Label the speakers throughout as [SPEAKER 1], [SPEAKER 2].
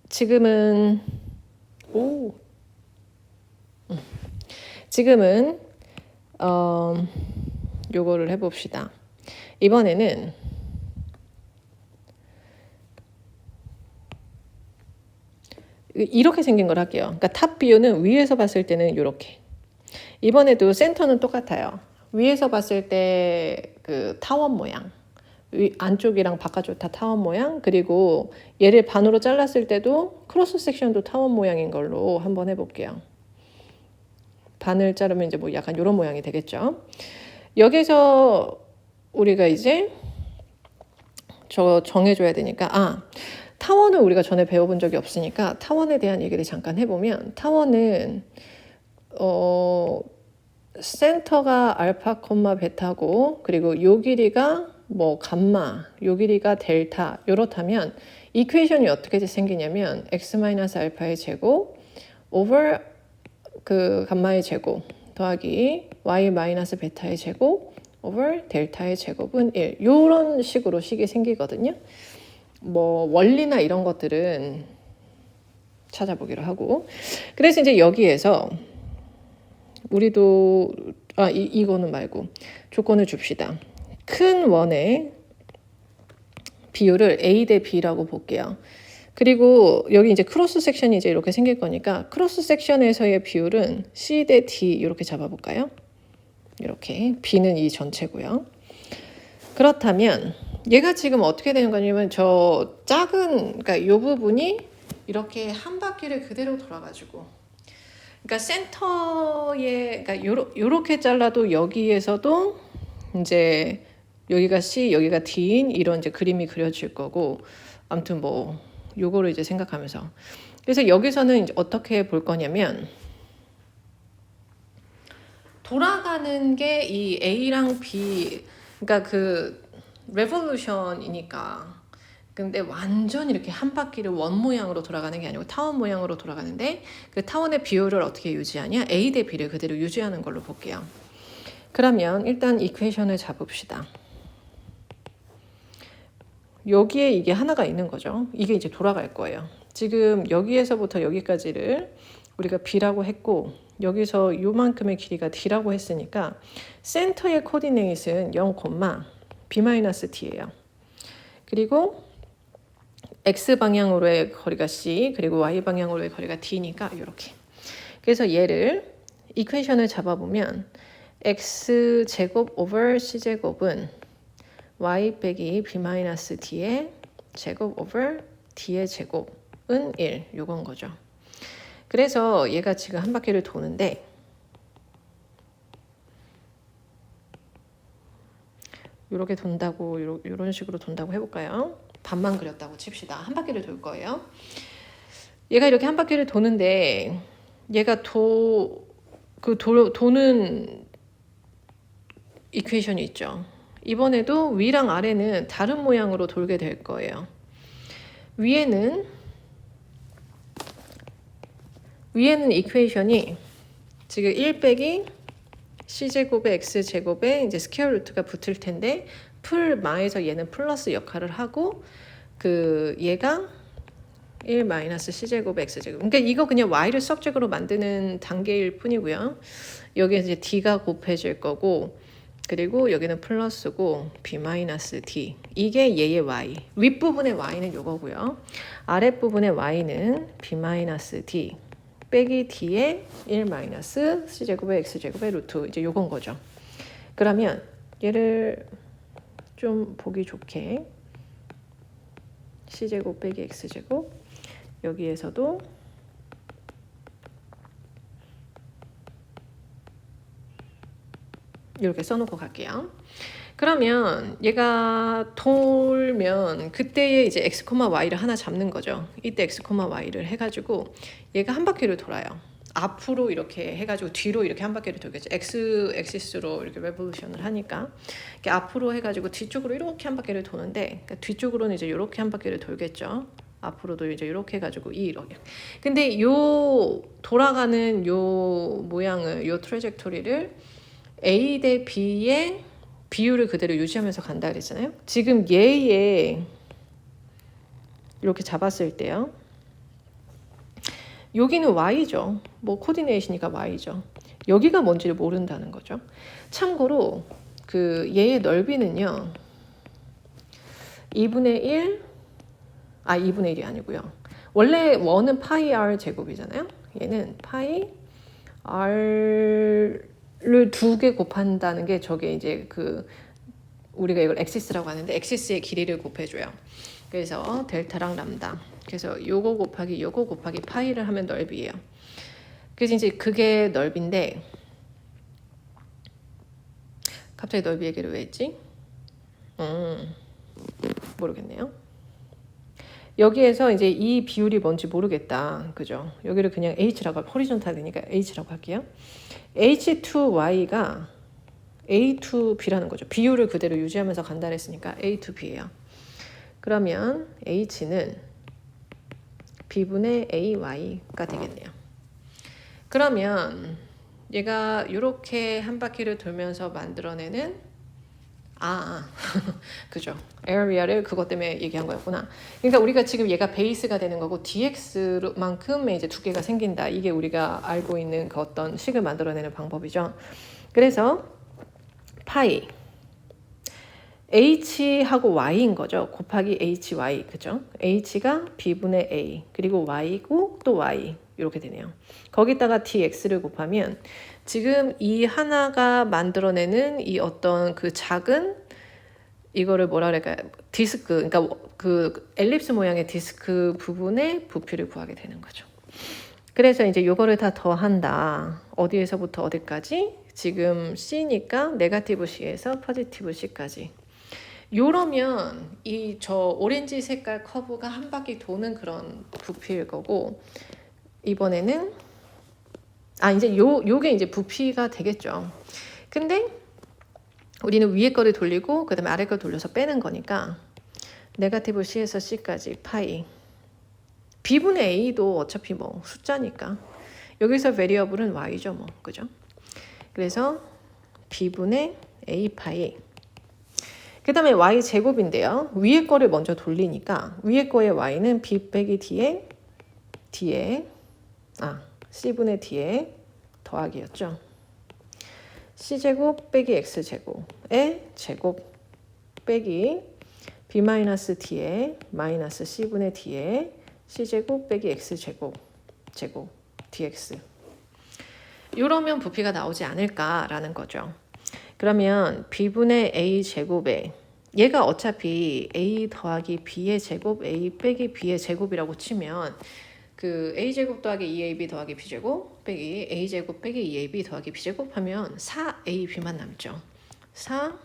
[SPEAKER 1] 지금은 오 지금은 요거를 해봅시다. 이번에는 이렇게 생긴 걸 할게요. 그러니까 탑 뷰는 위에서 봤을 때는 이렇게. 이번에도 센터는 똑같아요. 위에서 봤을 때 그 타원 모양, 안쪽이랑 바깥쪽 다 타원 모양, 그리고 얘를 반으로 잘랐을 때도 크로스 섹션도 타원 모양인 걸로 한번 해볼게요. 반을 자르면 이제 뭐 약간 이런 모양이 되겠죠. 여기서 우리가 이제 저 정해줘야 되니까 타원을 우리가 전에 배워본 적이 없으니까 타원에 대한 얘기를 잠깐 해보면, 타원은 센터가 알파, 베타고, 그리고 요 길이가 뭐 감마, 요 길이가 델타, 이렇다면 이퀘이션이 어떻게 생기냐면 x-알파의 제곱 over 그 감마의 제곱 더하기 y-베타의 제곱 over 델타의 제곱은 1. 이런 식으로 식이 생기거든요. 뭐 원리나 이런 것들은 찾아보기로 하고, 그래서 이제 여기에서 우리도 이거는 말고 조건을 줍시다. 큰 원의 비율을 A 대 B라고 볼게요. 그리고 여기 이제 크로스 섹션이 이제 이렇게 생길 거니까 크로스 섹션에서의 비율은 C 대 D 이렇게 잡아볼까요? 이렇게 B는 이 전체고요. 그렇다면 얘가 지금 어떻게 되는 거냐면 저 작은, 그러니까 이 부분이 이렇게 한 바퀴를 그대로 돌아가지고, 그러니까 센터에, 그러니까 요렇게 잘라도 여기에서도 이제 여기가 C, 여기가 D인 이런 이제 그림이 그려질 거고, 아무튼 뭐 요거를 이제 생각하면서, 그래서 여기서는 이제 어떻게 볼 거냐면 돌아가는 게 이 A랑 B, 그러니까 그 레볼루션이니까. 근데 완전 이렇게 한 바퀴를 원 모양으로 돌아가는 게 아니고 타원 모양으로 돌아가는데, 그 타원의 비율을 어떻게 유지하냐? A 대 B를 그대로 유지하는 걸로 볼게요. 그러면 일단 이퀘이션을 잡읍시다. 여기에 이게 하나가 있는 거죠. 이게 이제 돌아갈 거예요. 지금 여기에서부터 여기까지를 우리가 B라고 했고, 여기서 요만큼의 길이가 D라고 했으니까 센터의 코디네이트는 0, B-T예요. 그리고 X방향으로의 거리가 C, 그리고 Y방향으로의 거리가 D니까 이렇게. 그래서 얘를 이퀘이션을 잡아보면 X제곱 over C제곱은 Y 빼기 B-D의 제곱 over D의 제곱은 1, 요건 거죠. 그래서 얘가 지금 한 바퀴를 도는데, 이렇게 돈다고, 이런 식으로 돈다고 해볼까요? 반만 그렸다고 칩시다. 한 바퀴를 돌 거예요. 얘가 이렇게 한 바퀴를 도는데, 얘가 도는 이퀘이션이 있죠. 이번에도 위랑 아래는 다른 모양으로 돌게 될 거예요. 위에는 이퀘이션이 지금 1 빼기 C제곱에 X제곱에 이제 스퀘어 루트가 붙을 텐데, 풀마에서 얘는 플러스 역할을 하고, 그 얘가 1 마이너스 C제곱에 X제곱. 그러니까 이거 그냥 Y를 수학적으로 만드는 단계일 뿐이고요. 여기에 이제 D가 곱해질 거고, 그리고 여기는 플러스고 B-D. 이게 얘의 Y. 윗부분의 Y는 요거고요. 아랫부분의 Y는 B-D. 빼기 D의 1 마이너스 C제곱의 X제곱의 루트, 이제 요건 거죠. 그러면 얘를 좀 보기 좋게 C제곱 빼기 X제곱, 여기에서도 이렇게 써놓고 갈게요. 그러면 얘가 돌면 그때의 이제 x, y를 하나 잡는 거죠. 이때 x, y를 해가지고 얘가 한 바퀴를 돌아요. 앞으로 이렇게 해가지고 뒤로 이렇게 한 바퀴를 돌겠죠. x 엑시스로 이렇게 레볼루션을 하니까 이렇게 앞으로 해가지고 뒤쪽으로 이렇게 한 바퀴를 도는데, 그러니까 뒤쪽으로는 이제 이렇게 한 바퀴를 돌겠죠. 앞으로도 이제 이렇게 해가지고 이렇게. 근데 요 돌아가는 요 모양을, 요 트래젝토리를 A 대 B의 비율을 그대로 유지하면서 간다 그랬잖아요. 지금 얘에 이렇게 잡았을 때요. 여기는 y죠. 뭐 코디네이션이니까 y죠. 여기가 뭔지를 모른다는 거죠. 참고로 그 얘의 넓이는요. 2분의 1, 2분의 1이 아니고요. 원래 원은 파이 r 제곱이잖아요. 얘는 파이 r을 2개 곱한다는 게 저게 이제 그 우리가 이걸 엑시스라고 하는데 엑시스의 길이를 곱해줘요. 그래서 델타랑 람다. 그래서 요거 곱하기 파이를 하면 넓이에요. 그래서 이제 그게 넓인데 갑자기 넓이 얘기를 왜 했지? 모르겠네요. 여기에서 이제 이 비율이 뭔지 모르겠다. 그죠? 여기를 그냥 H라고, 호리존탈이니까 H라고 할게요. H2Y가 A2B라는 거죠. 비율을 그대로 유지하면서 간다 했으니까 A2B예요. 그러면 H는 B분의 AY가 되겠네요. 그러면 얘가 이렇게 한 바퀴를 돌면서 만들어내는 그죠. area를 그것 때문에 얘기한 거였구나. 그러니까 우리가 지금 얘가 베이스가 되는 거고 dx만큼의 이제 두께가 생긴다. 이게 우리가 알고 있는 그 어떤 식을 만들어내는 방법이죠. 그래서 파이 h하고 y인 거죠. 곱하기 hy, 그죠? h가 b분의 a 그리고 y고 또 y 이렇게 되네요. 거기다가 dx를 곱하면 지금 이 하나가 만들어내는 이 어떤 그 작은 이거를 뭐라 그럴까요? 디스크, 그러니까 그 엘립스 모양의 디스크 부분의 부피를 구하게 되는 거죠. 그래서 이제 요거를 다 더한다. 어디에서부터 어디까지? 지금 C니까 네가티브 C에서 포지티브 C까지. 요러면 이 저 오렌지 색깔 커브가 한 바퀴 도는 그런 부피일 거고 이번에는 이제 요게 이제 부피가 되겠죠. 근데 우리는 위에 거를 돌리고 그 다음에 아래 걸 돌려서 빼는 거니까 네가티브 C에서 C까지 파이 B분의 A도 어차피 뭐 숫자니까 여기서 베리어블은 Y죠 뭐 그죠? 그래서 B분의 A 파이 그 다음에 Y 제곱인데요. 위에 거를 먼저 돌리니까 위에 거의 Y는 B 빼기 D에 C분의 D에 더하기였죠. C제곱 빼기 X제곱의 제곱 빼기 B-D에 마이너스 C분의 D에 C제곱 빼기 X제곱 제곱 dx 이러면 부피가 나오지 않을까라는 거죠. 그러면 B분의 A 제곱에 얘가 어차피 A 더하기 B의 제곱 A 빼기 B의 제곱이라고 치면 그 A제곱 더하기 2AB 더하기 B제곱 빼기 A제곱 빼기 2AB 더하기 B제곱 하면 4AB만 남죠. 4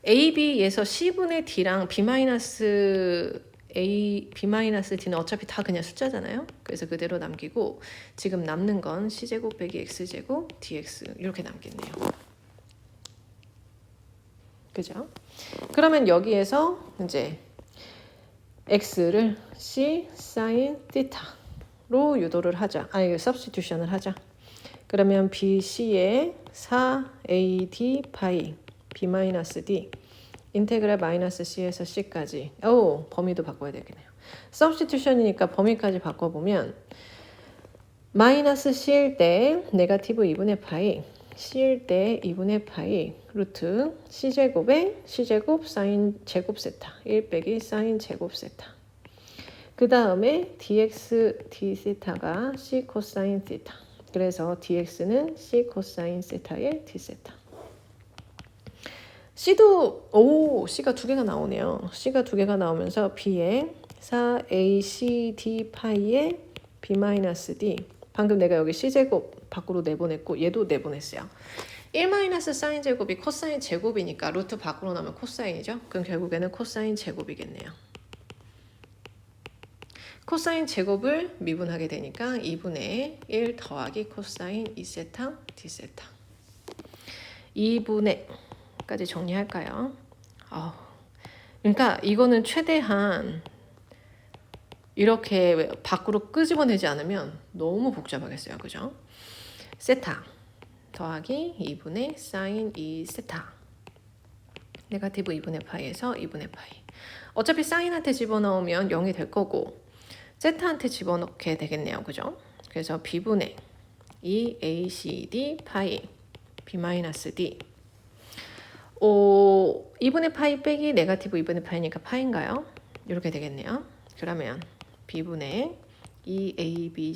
[SPEAKER 1] AB에서 C분의 D랑 B-D는 어차피 다 그냥 숫자잖아요. 그래서 그대로 남기고 지금 남는 건 C제곱 빼기 X제곱 dx 이렇게 남겠네요. 그죠? 그러면 여기에서 이제 X를 C sin θ로 유도를 하자. substitution을 하자. 그러면 BC에 4AD 파이 B-D 인테그랄 마이너스 C에서 C까지 범위도 바꿔야 되겠네요. substitution이니까 범위까지 바꿔보면 마이너스 C일 때 네가티브 2분의 파이 C일 때 2분의 파이 루트 C제곱에 C제곱 사인 제곱 세타 1 빼기 사인 제곱 세타 그 다음에 dx d 세타가 C 코사인 세타 그래서 dx는 C 코사인 세타의 d 세타 C가 두 개가 나오네요. C가 두 개가 나오면서 B에 4ACD 파이에 B-D 방금 내가 여기 C제곱 밖으로 내보냈고 얘도 내보냈어요. 1 사인 제곱이 코사인 제곱이니까 루트 밖으로 나오면 코사인이죠. 그럼 결국에는 코사인 제곱이겠네요. 코사인 제곱을 미분하게 되니까 2분의 1 더하기 코사인 2세타 D세타 2분의 까지 정리할까요? 그러니까 이거는 최대한 이렇게 밖으로 끄집어내지 않으면 너무 복잡하겠어요. 그죠? 세타 더하기 2분의 사인 2세타 네가티브 2분의 파이에서 2분의 파이 어차피 사인한테 집어넣으면 0이 될 거고 Z한테 집어넣게 되겠네요. 그죠? 그래서 B분의 2ACD 파이 B-D 2분의 파이 빼기 네가티브 2분의 파이니까 파인가요? 이렇게 되겠네요. 그러면 B분의 2ACD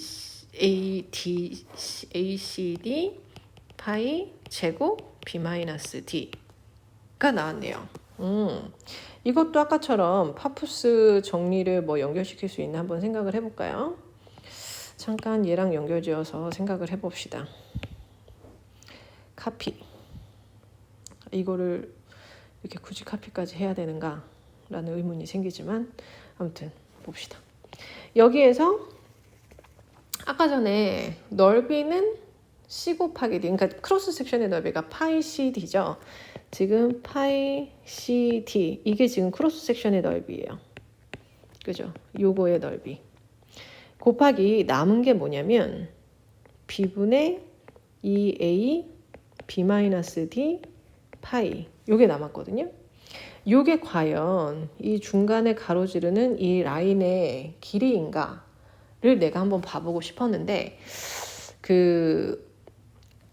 [SPEAKER 1] 파이 제곱 B-D가 나왔네요. 이것도 아까처럼 파푸스 정리를 뭐 연결시킬 수 있나 한번 생각을 해볼까요? 잠깐 얘랑 연결지어서 생각을 해봅시다. 카피. 이거를 이렇게 굳이 카피까지 해야 되는가? 라는 의문이 생기지만 아무튼 봅시다. 여기에서 아까 전에 넓이는 C 곱하기 D, 그러니까 크로스 섹션의 넓이가 파이 CD죠. 지금 파이 CD, 이게 지금 크로스 섹션의 넓이에요. 그죠? 요거의 넓이. 곱하기 남은 게 뭐냐면 B분의 2A B-D 파이, 요게 남았거든요. 요게 과연 이 중간에 가로지르는 이 라인의 길이인가를 내가 한번 봐보고 싶었는데, 그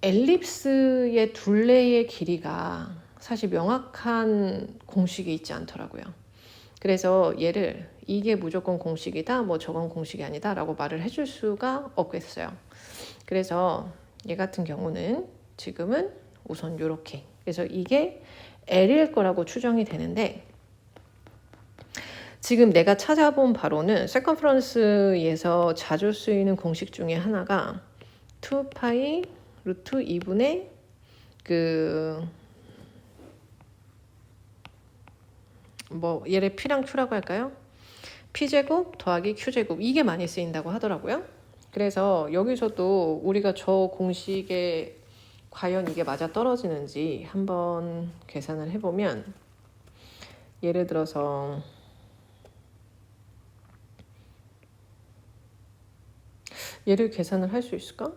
[SPEAKER 1] 엘립스의 둘레의 길이가 사실 명확한 공식이 있지 않더라고요. 그래서 얘를 이게 무조건 공식이다, 뭐 저건 공식이 아니다 라고 말을 해줄 수가 없겠어요. 그래서 얘 같은 경우는 지금은 우선 이렇게, 그래서 이게 L일 거라고 추정이 되는데, 지금 내가 찾아본 바로는 세컨프런스에서 자주 쓰이는 공식 중에 하나가 2파이 루트 2분의 얘를 P랑 Q라고 할까요? P제곱 더하기 Q제곱, 이게 많이 쓰인다고 하더라고요. 그래서 여기서도 우리가 저 공식에 과연 이게 맞아 떨어지는지 한번 계산을 해보면, 예를 들어서 얘를 계산을 할 수 있을까?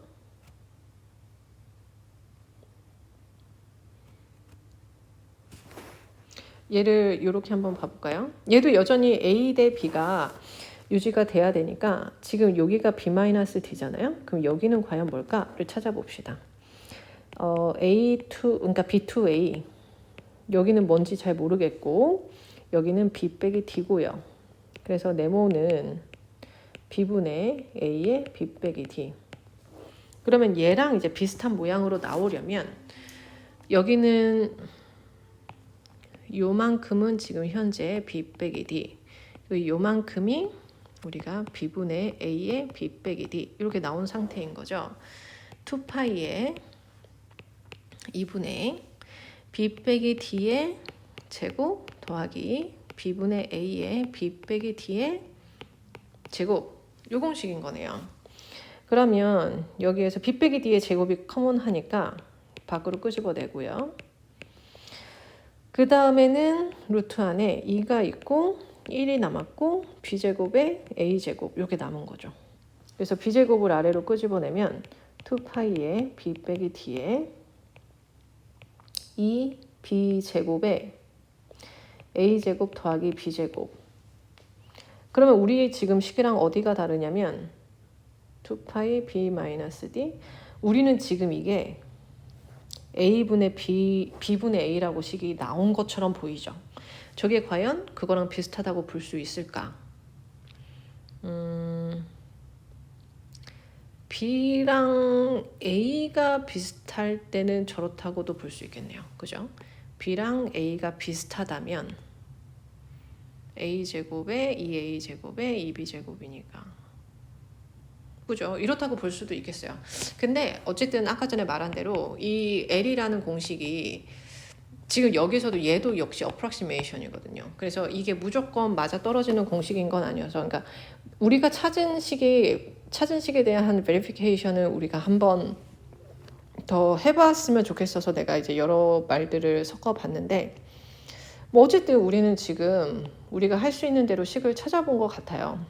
[SPEAKER 1] 얘를 이렇게 한번 봐볼까요? 얘도 여전히 A 대 B가 유지가 돼야 되니까 지금 여기가 B-D잖아요. 그럼 여기는 과연 뭘까를 찾아봅시다. A2, 그러니까 B2A, 여기는 뭔지 잘 모르겠고 여기는 B 빼기 D고요. 그래서 네모는 B분의 A의 B 빼기 D. 그러면 얘랑 이제 비슷한 모양으로 나오려면 여기는 요만큼은 지금 현재 B 빼기 D, 요만큼이 우리가 B분의 A의 B 빼기 D 이렇게 나온 상태인 거죠. 2파이의 2분의 B 빼기 D의 제곱 더하기 B분의 A의 B 빼기 D의 제곱, 요 공식인 거네요. 그러면 여기에서 B 빼기 D의 제곱이 커먼하니까 밖으로 끄집어내고요. 그 다음에는 루트 안에 2가 있고 1이 남았고 B제곱에 A제곱 이렇게 남은 거죠. 그래서 B제곱을 아래로 끄집어내면 2파이의 B 빼기 D의 2 B제곱에 A제곱 더하기 B제곱. 그러면 우리 지금 식이랑 어디가 다르냐면 2파이 B-D, 우리는 지금 이게 A분의 B, B분의 A라고 식이 나온 것처럼 보이죠. 저게 과연 그거랑 비슷하다고 볼 수 있을까? B랑 A가 비슷할 때는 저렇다고도 볼 수 있겠네요. 그죠? B랑 A가 비슷하다면 A제곱에 2A제곱에 2B제곱이니까. 그죠? 이렇다고 볼 수도 있겠어요. 근데 어쨌든 아까 전에 말한 대로 이 L이라는 공식이 지금 여기서도 얘도 역시 어프락시메이션이거든요. 그래서 이게 무조건 맞아 떨어지는 공식인 건 아니어서, 그러니까 우리가 찾은 식에 대한 베리피케이션을 우리가 한번 더 해봤으면 좋겠어서 내가 이제 여러 말들을 섞어봤는데, 뭐 어쨌든 우리는 지금 우리가 할 수 있는 대로 식을 찾아본 것 같아요.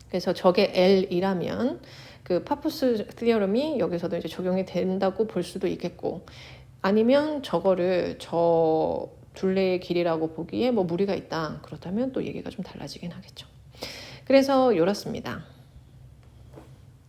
[SPEAKER 1] 그래서 저게 L이라면 그 파푸스 티어럼이 여기서도 이제 적용이 된다고 볼 수도 있겠고, 아니면 저거를 저 둘레의 길이라고 보기에 뭐 무리가 있다, 그렇다면 또 얘기가 좀 달라지긴 하겠죠. 그래서 이렇습니다.